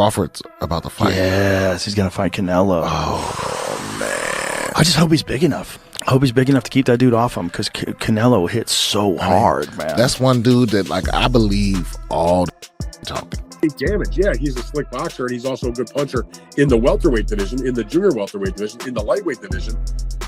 Crawford's about to fight. Yes, he's gonna fight Canelo. Oh man! I just hope he's big enough. I hope he's big enough to keep that dude off him, because Canelo hits so hard, man. That's one dude that, like, I believe all the talking. Damage, yeah, he's a slick boxer, and he's also a good puncher in the welterweight division, in the junior welterweight division, in the lightweight division.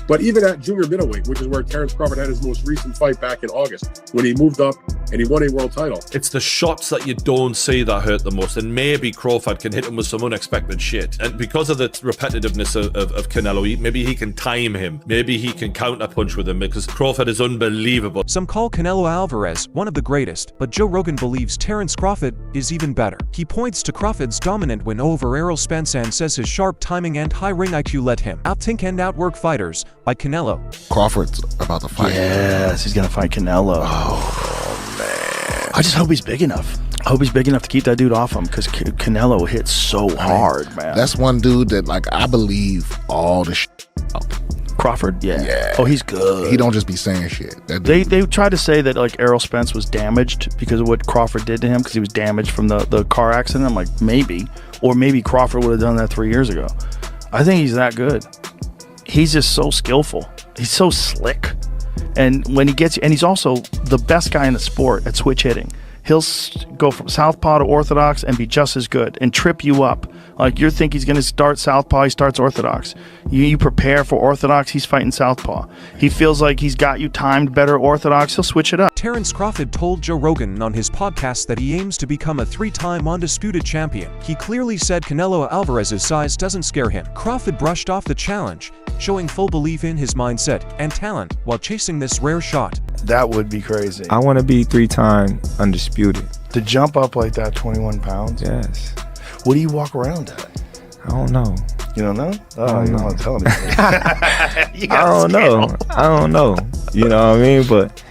But even at junior middleweight, which is where Terence Crawford had his most recent fight back in August, when he moved up and he won a world title. It's the shots that you don't see that hurt the most, and maybe Crawford can hit him with some unexpected shit. And because of the repetitiveness of Canelo, maybe he can time him. Maybe he can counterpunch with him, because Crawford is unbelievable. Some call Canelo Alvarez one of the greatest, but Joe Rogan believes Terence Crawford is even better. He points to Crawford's dominant win over Errol Spence and says his sharp timing and high ring IQ let him outthink and outwork fighters like Canelo. Crawford's about to fight. Yes, he's gonna fight Canelo. Oh man! I just hope he's big enough. I hope he's big enough to keep that dude off him, because Canelo hits so hard, man. That's one dude that, like, I believe all the Crawford, yeah. Oh, he's good. He don't just be saying shit. That dude, They tried to say that, like, Errol Spence was damaged because of what Crawford did to him, because he was damaged from the car accident. I'm like, maybe. Or maybe Crawford would have done that 3 years ago. I think he's that good. He's just so skillful. He's so slick. And when he gets, and he's also the best guy in the sport at switch hitting. He'll go from southpaw to orthodox and be just as good and trip you up. Like, you think he's going to start southpaw, he starts orthodox. You prepare for orthodox, he's fighting southpaw. He feels like he's got you timed better orthodox, he'll switch it up. Terence Crawford told Joe Rogan on his podcast that he aims to become a 3-time undisputed champion. He clearly said Canelo Alvarez's size doesn't scare him. Crawford brushed off the challenge, showing full belief in his mindset and talent while chasing this rare shot. That would be crazy. I want to be 3-time undisputed. To jump up like that, 21 pounds? Yes. What do you walk around at? I don't know. You don't know? Oh, you don't want to tell me. I don't know. I don't know. You know what I mean? But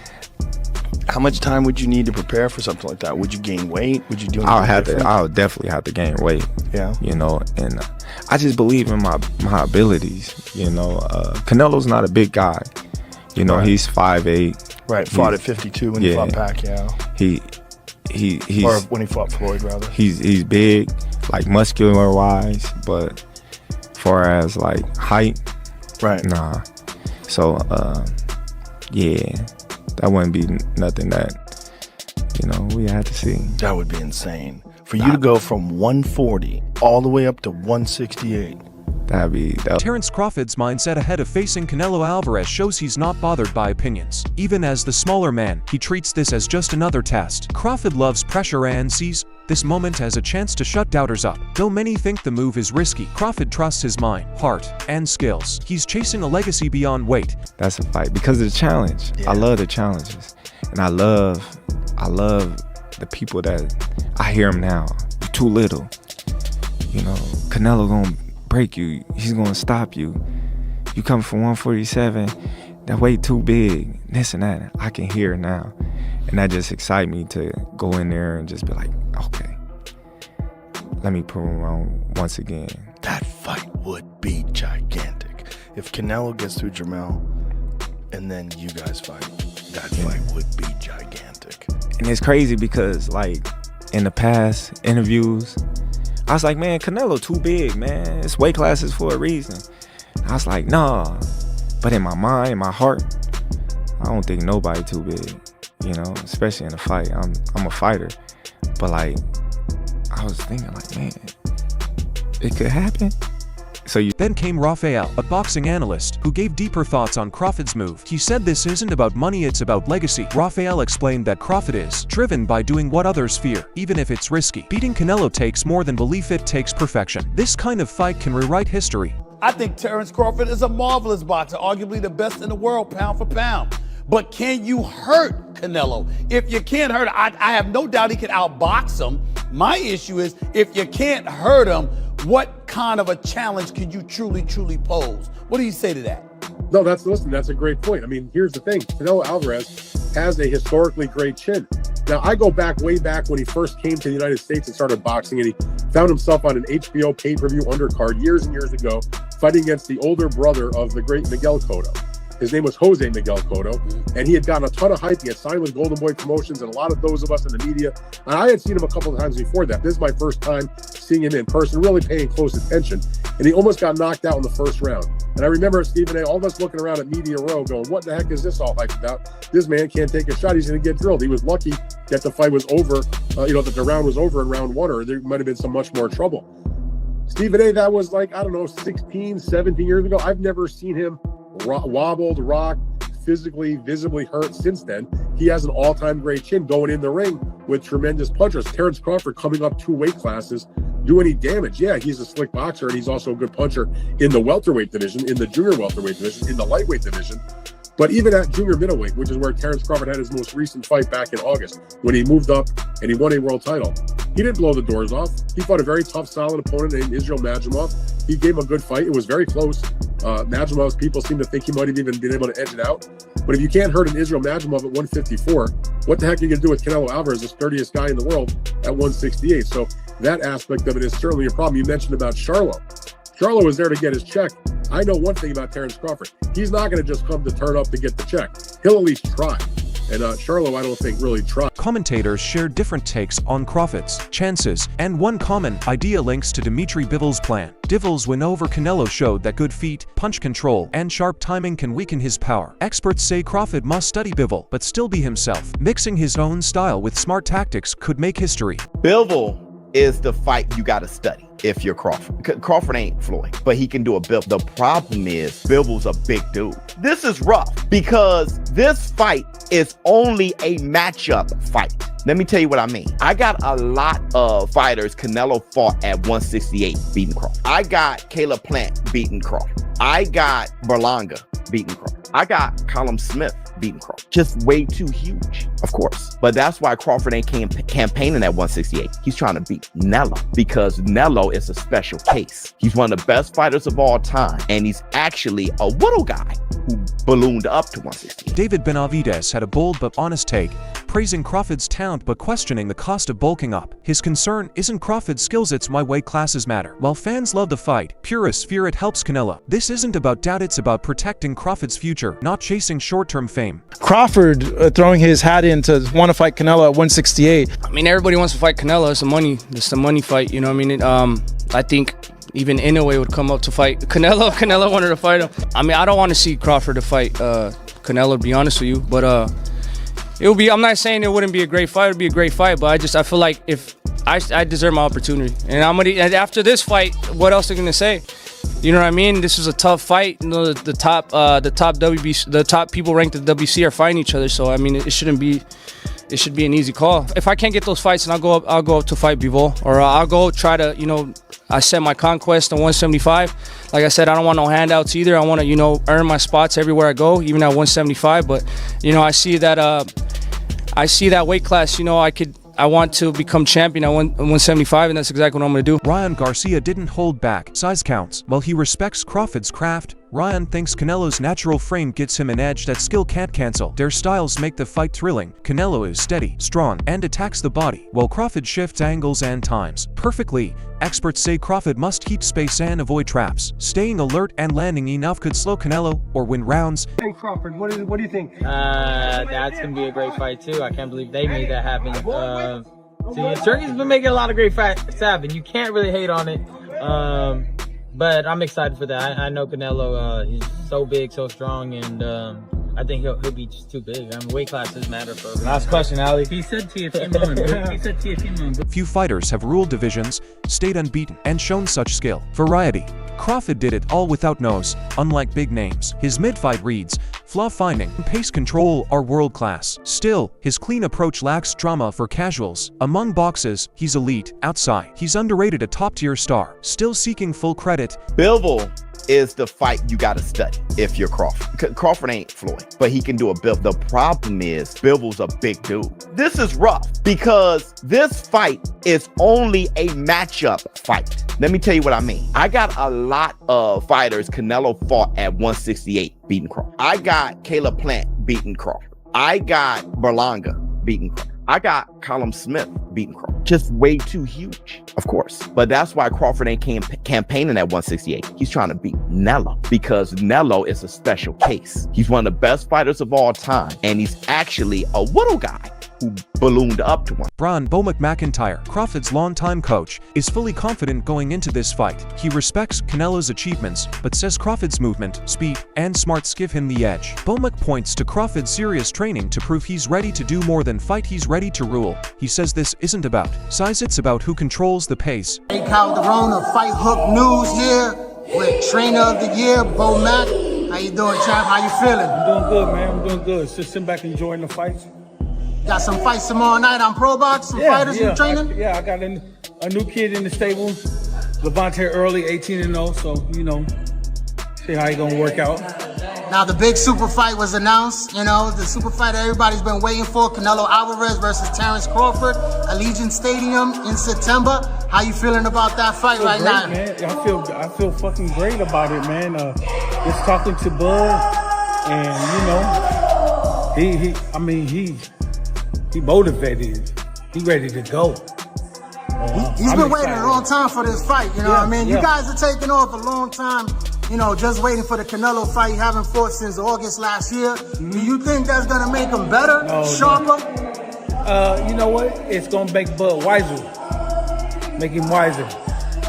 how much time would you need to prepare for something like that? Would you gain weight? Would you do anything different? I'll definitely have to gain weight. Yeah. You know, and I just believe in my abilities. You know, Canelo's not a big guy. You know, he's 5'8". Right. Fought at 52 when he fought Pacquiao. He's or when he fought Floyd, rather. He's big, like muscular wise, but far as like height, right? Nah. So yeah, that wouldn't be nothing that, you know, we had to see. That would be insane for you to go from 140 all the way up to 168. Terence Crawford's mindset ahead of facing Canelo Alvarez shows he's not bothered by opinions. Even as the smaller man, he treats this as just another test. Crawford loves pressure and sees this moment as a chance to shut doubters up. Though many think the move is risky, Crawford trusts his mind, heart, and skills. He's chasing a legacy beyond weight. That's a fight because of the challenge. Yeah. I love the challenges, and I love the people that I hear them now. You're too little. You know, Canelo gonna break you. He's gonna stop you. You come from 147, that weight too big, this and that. I can hear it now, and that just excites me to go in there and just be like, okay, let me prove him wrong once again. That fight would be gigantic if Canelo gets through Jermell and then you guys fight. That fight would be gigantic. And it's crazy because, like, in the past interviews, I was like, man, Canelo too big, man. It's weight classes for a reason. I was like, nah. But in my mind, in my heart, I don't think nobody too big, you know, especially in a fight. I'm a fighter. But, like, I was thinking, like, man, it could happen. Then came Rafael, a boxing analyst, who gave deeper thoughts on Crawford's move. He said this isn't about money, it's about legacy. Rafael explained that Crawford is driven by doing what others fear, even if it's risky. Beating Canelo takes more than belief, it takes perfection. This kind of fight can rewrite history. I think Terence Crawford is a marvelous boxer, arguably the best in the world, pound for pound. But can you hurt Canelo? If you can't hurt him, I have no doubt he can outbox him. My issue is, if you can't hurt him, what kind of a challenge can you truly pose? What do you say to that? No, that's a great point. I mean, here's the thing. Canelo Alvarez has a historically great chin. Now, I go way back when he first came to the United States and started boxing, and he found himself on an HBO pay-per-view undercard years and years ago, fighting against the older brother of the great Miguel Cotto. His name was Jose Miguel Cotto, and he had gotten a ton of hype. He had signed with Golden Boy Promotions, and a lot of those of us in the media. And I had seen him a couple of times before that. This is my first time seeing him in person, really paying close attention. And he almost got knocked out in the first round. And I remember Stephen A., all of us looking around at Media Row going, what the heck is this all hyped about? This man can't take a shot. He's going to get drilled. He was lucky that the fight was over, that the round was over in round one, or there might have been some much more trouble. Stephen A., that was like, I don't know, 16, 17 years ago. I've never seen him wobbled, rocked, physically, visibly hurt since then. He has an all-time great chin going in the ring with tremendous punchers. Terence Crawford coming up 2 weight classes. Do any damage? Yeah, he's a slick boxer, and he's also a good puncher in the welterweight division, in the junior welterweight division, in the lightweight division. But even at junior middleweight, which is where Terence Crawford had his most recent fight back in August, when he moved up and he won a world title, he didn't blow the doors off. He fought a very tough, solid opponent named Israel Madrimov. He gave him a good fight. It was very close. Madrimov's people seem to think he might have even been able to edge it out. But if you can't hurt an Israel Madrimov at 154, what the heck are you going to do with Canelo Alvarez, the sturdiest guy in the world, at 168? So that aspect of it is certainly a problem. You mentioned about Charlo. Charlo was there to get his check. I know one thing about Terence Crawford. He's not going to just come to turn up to get the check. He'll at least try. And Charlo, I don't think, really tried. Commentators shared different takes on Crawford's chances, and one common idea links to Dimitri Bivol's plan. Bivol's win over Canelo showed that good feet, punch control, and sharp timing can weaken his power. Experts say Crawford must study Bivol, but still be himself. Mixing his own style with smart tactics could make history. Bivol is the fight you got to study if you're Crawford. Crawford ain't Floyd, but he can do a Bivol. The problem is Bivol's a big dude. This is rough because this fight is only a matchup fight. Let me tell you what I mean. I got a lot of fighters Canelo fought at 168 beating Crawford. I got Caleb Plant beating Crawford. I got Berlanga beating Crawford. I got Callum Smith beating Crawford. Just way too huge, of course. But that's why Crawford ain't campaigning at 168. He's trying to beat Canelo because Canelo is a special case. He's one of the best fighters of all time, and he's actually a little guy who ballooned up to 168. David Benavidez had a bold but honest take, praising Crawford's talent but questioning the cost of bulking up. His concern isn't Crawford's skills, it's why weight classes matter. While fans love the fight, purists fear it helps Canelo. This isn't about doubt, it's about protecting Crawford's future, not chasing short-term fame. Crawford throwing his hat in to want to fight Canelo at 168. I mean, everybody wants to fight Canelo. It's a money fight, you know what I mean? I think even Inoue would come up to fight Canelo. Canelo wanted to fight him. I mean, I don't want to see Crawford to fight Canelo, to be honest with you, but it will be. I'm not saying it wouldn't be a great fight. It would be a great fight, but I feel like if I deserve my opportunity, and and after this fight, what else are they gonna say? You know what I mean? This is a tough fight. You know, the top WBC, the top people ranked at WBC are fighting each other. So I mean, it should be an easy call. If I can't get those fights, then I'll go up to fight Bivol, or I'll go try to, I set my conquest on 175. Like I said, I don't want no handouts either. I want to, earn my spots everywhere I go, even at 175. But, I see that weight class, I want to become champion at 175, and that's exactly what I'm going to do. Ryan Garcia didn't hold back. Size counts. While he respects Crawford's craft, Ryan thinks Canelo's natural frame gets him an edge that skill can't cancel. Their styles make the fight thrilling. Canelo is steady, strong, and attacks the body, while Crawford shifts angles and times perfectly. Experts say Crawford must keep space and avoid traps. Staying alert and landing enough could slow Canelo or win rounds. Hey Crawford, what do you think? That's gonna be a great fight too. I can't believe they made that happen. Turkey's been making a lot of great fights happen. You can't really hate on it. But I'm excited for that. I know Canelo, he's so big, so strong, and I think he'll be just too big. I mean, weight classes matter for him. Last question, Ali. He said TFT. Few fighters have ruled divisions, stayed unbeaten, and shown such skill. Variety. Crawford did it all without nose, unlike big names. His mid-fight reads, flaw finding, and pace control are world-class. Still, his clean approach lacks drama for casuals. Among boxes, he's elite. Outside, he's underrated, a top-tier star. Still seeking full credit. Bivol is the fight you got to study if you're Crawford. Crawford ain't Floyd, but he can do a Bivol. The problem is Bivol's a big dude. This is rough because this fight is only a matchup fight. Let me tell you what I mean. I got a lot of fighters Canelo fought at 168 beating Crawford. I got Caleb Plant beating Crawford. I got Berlanga beating Crawford. I got Callum Smith beating Crawford. just way too huge, of course. But that's why Crawford ain't campaigning at 168. He's trying to beat Canelo because Canelo is a special case. He's one of the best fighters of all time, and he's actually a little guy who ballooned up to one. Brian Bo McIntyre, Crawford's longtime coach, is fully confident going into this fight. He respects Canelo's achievements, but says Crawford's movement, speed, and smarts give him the edge. Bo points to Crawford's serious training to prove he's ready to do more than fight, he's ready to rule. He says this isn't about size, it's about who controls the pace. Hey, Calderon of Fight Hook News here with Trainer of the Year, Bo Mac. How you doing, champ? How you feeling? I'm doing good, man. I'm doing good. Just sitting back enjoying the fights. Got some fights tomorrow night on Pro Box? Some fighters you training? I got a new kid in the stable, Levante Early, 18-0. So, you know, see how he gonna work out. Now the big super fight was announced. You know, the super fight everybody's been waiting for: Canelo Alvarez versus Terence Crawford, Allegiant Stadium in September. How you feeling about that fight right now? Man. I feel fucking great about it, man. Just talking to Bud, and you know, he motivated. He ready to go. He's been waiting a long time for this fight. You know what I mean? You guys are taking off a long time. You know, just waiting for the Canelo fight. You haven't fought since August last year. Do you think that's gonna make him better, sharper? You know what? It's gonna make Bud wiser. Make him wiser.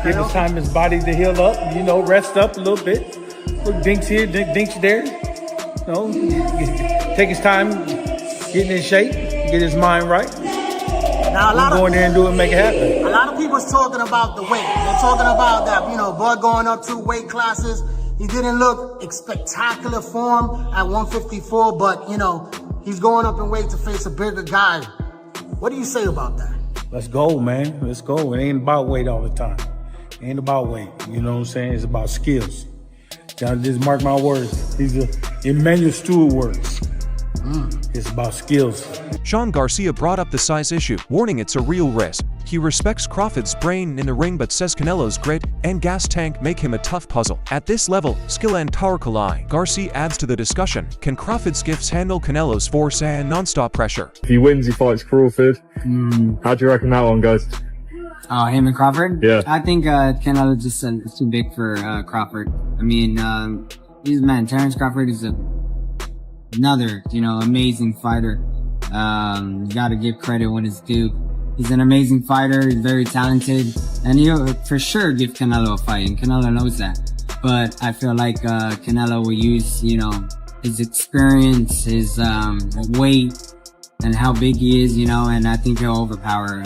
Give his time, his body to heal up. You know, rest up a little bit. Look, dinks here, dinks there. You know, take his time, getting in shape, get his mind right. Now, a lot go in there and do it and make it happen. A lot of people's talking about the weight. They're talking about that, you know, Bud going up 2 weight classes. He didn't look in spectacular form at 154, but, you know, he's going up in weight to face a bigger guy. What do you say about that? Let's go, man. Let's go. It ain't about weight all the time. It ain't about weight. You know what I'm saying? It's about skills. Just mark my words. These are Emmanuel Stewart words. It's about skills. Sean Garcia brought up the size issue, warning it's a real risk. He respects Crawford's brain in the ring but says Canelo's grit and gas tank make him a tough puzzle. At this level, skill and power collide. Garcia adds to the discussion, can Crawford's gifts handle Canelo's force and non-stop pressure? If he wins, he fights Crawford. How do you reckon that one goes? Oh, him and Crawford? Yeah. I think Canelo just is too big for Crawford. I mean, Terence Crawford is another, you know, amazing fighter. You gotta give credit when it's due. He's an amazing fighter. He's very talented, and he'll for sure give Canelo a fight, and Canelo knows that. But I feel like Canelo will use, you know, his experience, his weight, and how big he is, you know, and I think he'll overpower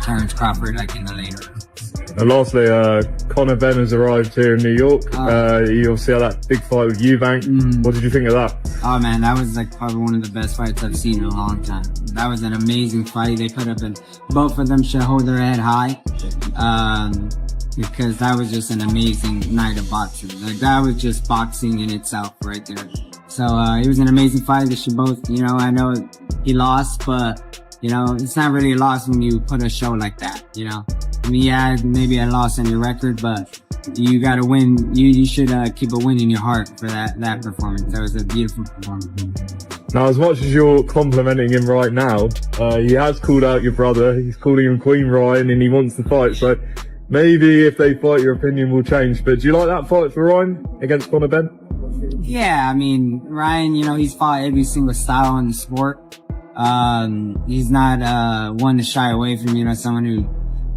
Terence Crawford like in the later. And lastly, Conor Benn has arrived here in New York. You obviously had that big fight with Eubank. What did you think of that? Oh man, that was like probably one of the best fights I've seen in a long time. That was an amazing fight. They put up both of them should hold their head high. Because that was just an amazing night of boxing. Like that was just boxing in itself right there. So it was an amazing fight. They should both, you know, I know he lost, but you know, it's not really a loss when you put a show like that, you know. I mean, yeah, maybe a loss on your record, but you got to win. You should keep a win in your heart for that performance. That was a beautiful performance. Now, as much as you're complimenting him right now, he has called out your brother. He's calling him Queen Ryan, and he wants to fight. So maybe if they fight, your opinion will change. But do you like that fight for Ryan against Conor Benn? Yeah, I mean, Ryan, you know, he's fought every single style in the sport. He's not one to shy away from, you know, someone who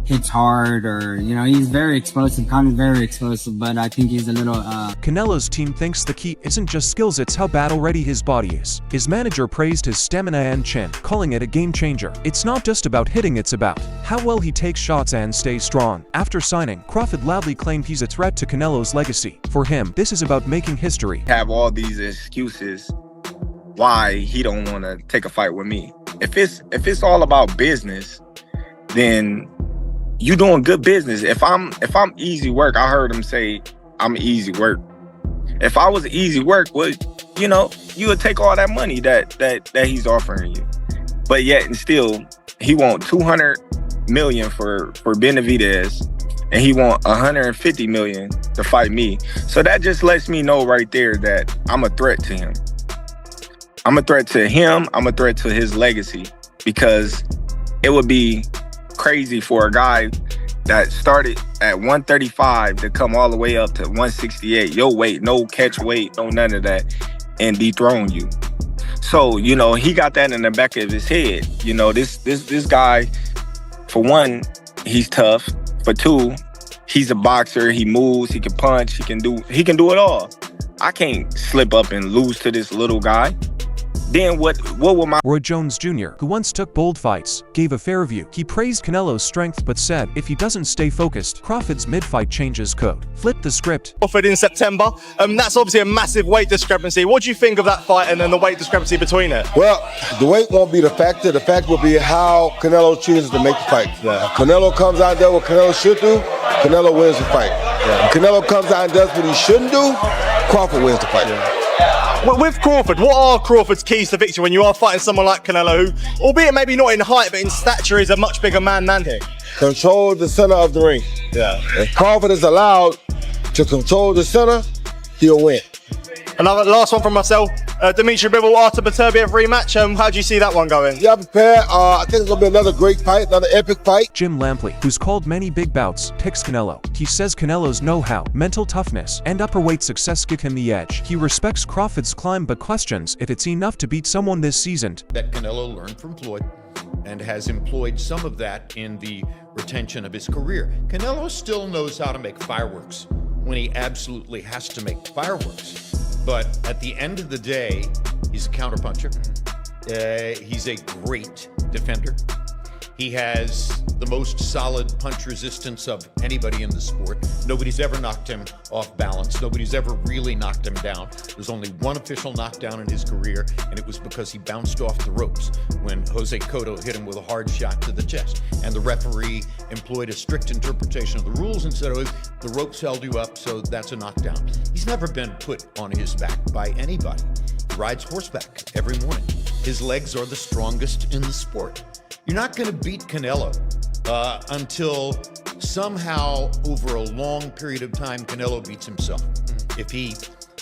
hits hard or, you know, he's very explosive, kind of very explosive, but I think he's a little Canelo's team thinks the key isn't just skills, it's how battle ready his body is. His manager praised his stamina and chin, calling it a game changer. It's not just about hitting, it's about how well he takes shots and stays strong. After signing, Crawford loudly claimed he's a threat to Canelo's legacy. For him, this is about making history. Have all these excuses why he don't want to take a fight with me. If it's all about business, then you doing good business. If I'm easy work, I heard him say I'm easy work. If I was easy work, well, you know, you would take all that money that he's offering you. But yet and still, he want $200 million for Benavidez, and he want $150 million to fight me. So that just lets me know right there that I'm a threat to him. I'm a threat to him. I'm a threat to his legacy, because it would be crazy for a guy that started at 135 to come all the way up to 168. Your weight, no catch weight, no none of that, and dethrone you. So, you know, he got that in the back of his head. You know, this guy, for one, he's tough. For two, he's a boxer. He moves, he can punch, he can do it all. I can't slip up and lose to this little guy. Then what will my... Roy Jones Jr., who once took bold fights, gave a fair view. He praised Canelo's strength but said if he doesn't stay focused, Crawford's mid-fight changes code. Flip the script. Crawford in September, that's obviously a massive weight discrepancy. What do you think of that fight and then the weight discrepancy between it? Well, the weight won't be the factor. The factor will be how Canelo chooses to make the fight. Yeah. If Canelo comes out and does what Canelo should do, Canelo wins the fight. Yeah. If Canelo comes out and does what he shouldn't do, Crawford wins the fight. Yeah. Well, with Crawford, what are Crawford's keys to victory when you are fighting someone like Canelo, who, albeit maybe not in height, but in stature, is a much bigger man than him? Control the center of the ring. Yeah. If Crawford is allowed to control the center, he'll win. Another last one from myself. Dimitri Bivol, Artur Beterbiev rematch. How do you see that one going? Yeah, I'm prepared. I think it's going to be another great fight, another epic fight. Jim Lampley, who's called many big bouts, picks Canelo. He says Canelo's know-how, mental toughness, and upperweight success give him the edge. He respects Crawford's climb but questions if it's enough to beat someone this seasoned. That Canelo learned from Floyd and has employed some of that in the retention of his career. Canelo still knows how to make fireworks when he absolutely has to make fireworks. But at the end of the day, he's a counterpuncher. He's a great defender. He has the most solid punch resistance of anybody in the sport. Nobody's ever knocked him off balance. Nobody's ever really knocked him down. There's only one official knockdown in his career, and it was because he bounced off the ropes when Jose Cotto hit him with a hard shot to the chest. And the referee employed a strict interpretation of the rules and said, oh, the ropes held you up, so that's a knockdown. He's never been put on his back by anybody. He rides horseback every morning. His legs are the strongest in the sport. You're not going to beat Canelo until somehow over a long period of time Canelo beats himself. If he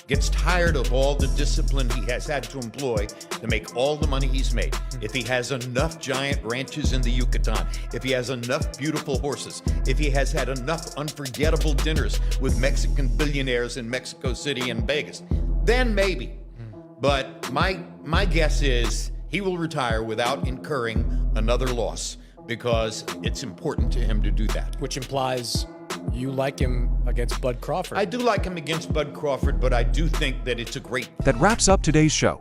gets tired of all the discipline he has had to employ to make all the money he's made, if he has enough giant ranches in the Yucatan, if he has enough beautiful horses, if he has had enough unforgettable dinners with Mexican billionaires in Mexico City and Vegas, then maybe. But my guess is he will retire without incurring another loss because it's important to him to do that. Which implies you like him against Bud Crawford. I do like him against Bud Crawford, but I do think that it's a great... That wraps up today's show.